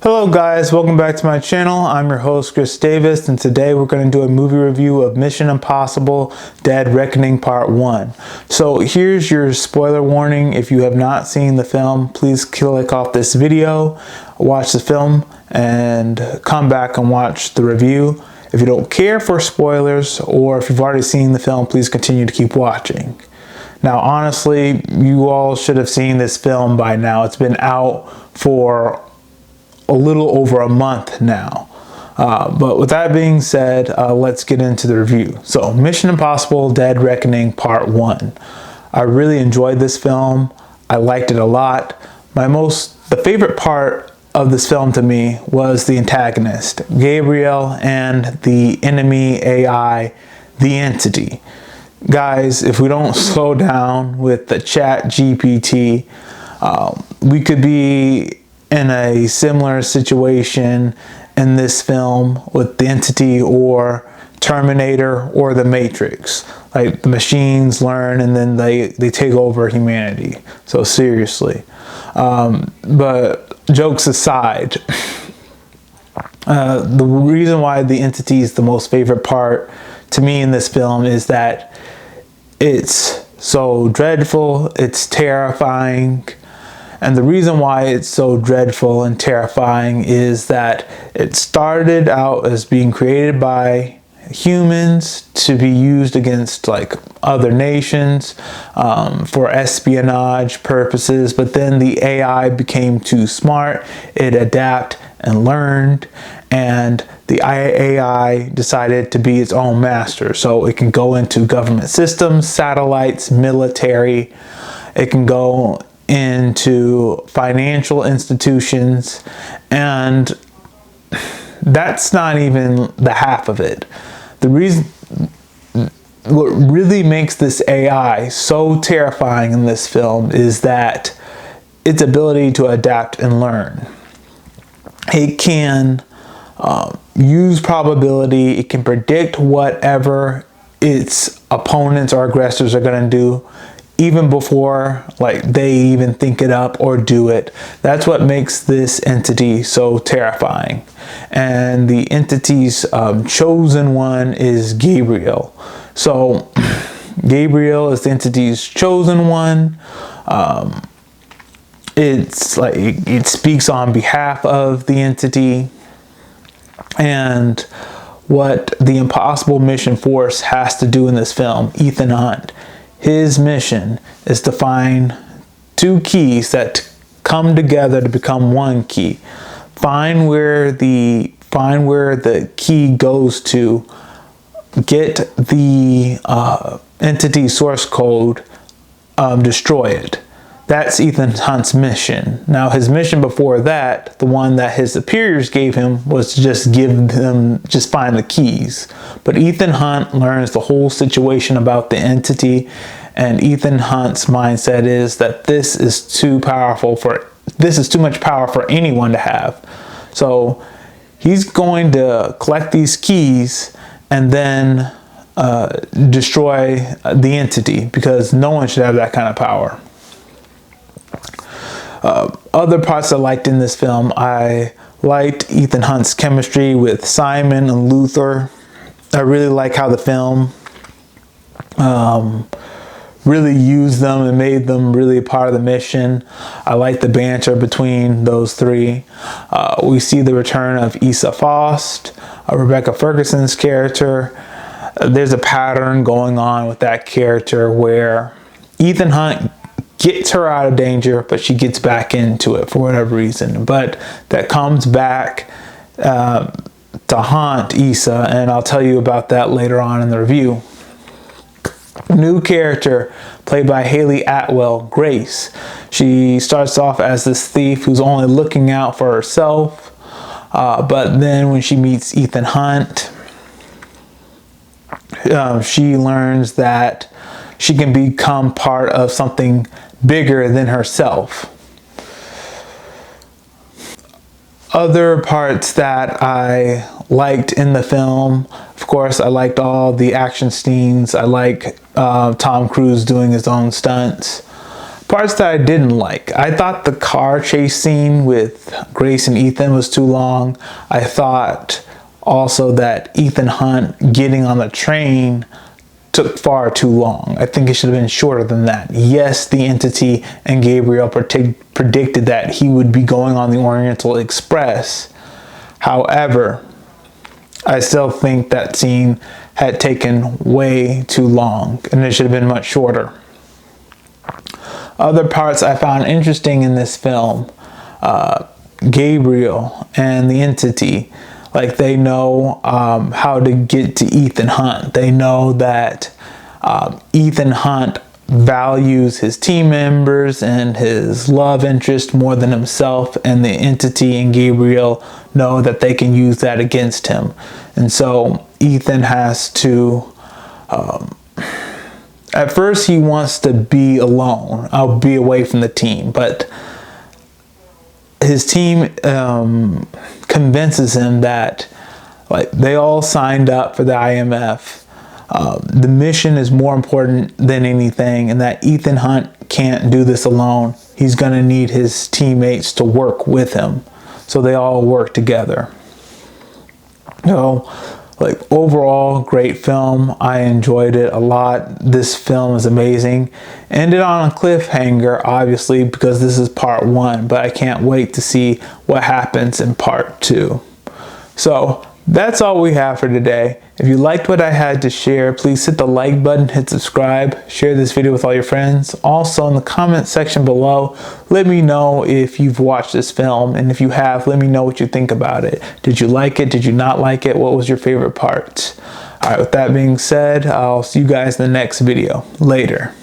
Hello guys, welcome back to my channel. I'm your host Chris Davis, and today we're going to do a movie review of Mission Impossible Dead Reckoning Part 1. So here's your spoiler warning. If you have not seen the film, please click off this video, watch the film, and come back and watch the review. If you don't care for spoilers, or if you've already seen the film, please continue to keep watching. Now honestly, you all should have seen this film by now. It's been out for a little over a month now. But with that being said, let's get into the review. So Mission Impossible Dead Reckoning Part 1. I really enjoyed this film. I liked it a lot. The favorite part of this film to me was the antagonist, Gabriel, and the enemy AI, the Entity. Guys, if we don't slow down with the ChatGPT, we could be in a similar situation in this film with the Entity or Terminator or the Matrix. Like, the machines learn and then they take over humanity. So seriously. But jokes aside, the reason why the Entity is the most favorite part to me in this film is that it's so dreadful, it's terrifying. And the reason why it's so dreadful and terrifying is that it started out as being created by humans to be used against like other nations for espionage purposes, but then the AI became too smart, it adapted and learned, and the AI decided to be its own master. So it can go into government systems, satellites, military, it can go into financial institutions, and that's not even the half of it. The reason, what really makes this AI so terrifying in this film is that its ability to adapt and learn. It can use probability, it can predict whatever its opponents or aggressors are going to do, even before like they even think it up or do it. That's what makes this entity so terrifying. And the entity's chosen one is Gabriel. So Gabriel is the entity's chosen one. It's like it speaks on behalf of the entity. And what the Impossible Mission Force has to do in this film, Ethan Hunt, his mission is to find two keys that come together to become one key. Find where the key goes to, get the entity source code, destroy it. That's Ethan Hunt's mission. Now his mission before that, the one that his superiors gave him, was to just find the keys. But Ethan Hunt learns the whole situation about the entity, and Ethan Hunt's mindset is that this is too much power for anyone to have. So he's going to collect these keys and then destroy the entity, because no one should have that kind of power. Other parts I liked in this film, I liked Ethan Hunt's chemistry with Simon and Luther. I really like how the film really used them and made them really a part of the mission. I like the banter between those three. We see the return of Issa Faust, Rebecca Ferguson's character. There's a pattern going on with that character where Ethan Hunt gets her out of danger, but she gets back into it for whatever reason. But that comes back to haunt Issa, and I'll tell you about that later on in the review. New character played by Hayley Atwell, Grace. She starts off as this thief who's only looking out for herself, but then when she meets Ethan Hunt, she learns that she can become part of something bigger than herself. Other parts that I liked in the film, of course, I liked all the action scenes. I like Tom Cruise doing his own stunts. Parts that I didn't like. I thought the car chase scene with Grace and Ethan was too long. I thought also that Ethan Hunt getting on the train took far too long. I think it should have been shorter than that. Yes, the Entity and Gabriel predicted that he would be going on the Oriental Express. However, I still think that scene had taken way too long and it should have been much shorter. Other parts I found interesting in this film, Gabriel and the Entity, like they know how to get to Ethan Hunt. They know that Ethan Hunt values his team members and his love interest more than himself, and the Entity and Gabriel know that they can use that against him. And so Ethan has to at first he wants to be alone. I'll be away from the team, but his team convinces him that like they all signed up for the IMF. The mission is more important than anything, and that Ethan Hunt can't do this alone. He's going to need his teammates to work with him. So they all work together. So, like, overall, great film. I enjoyed it a lot. This film is amazing. Ended on a cliffhanger, obviously, because this is part 1, but I can't wait to see what happens in part 2. So, that's all we have for today. If you liked what I had to share, please hit the like button, hit subscribe, share this video with all your friends. Also, in the comment section below, let me know if you've watched this film, and if you have, let me know what you think about it. Did you like it? Did you not like it? What was your favorite part? All right, with that being said, I'll see you guys in the next video. Later.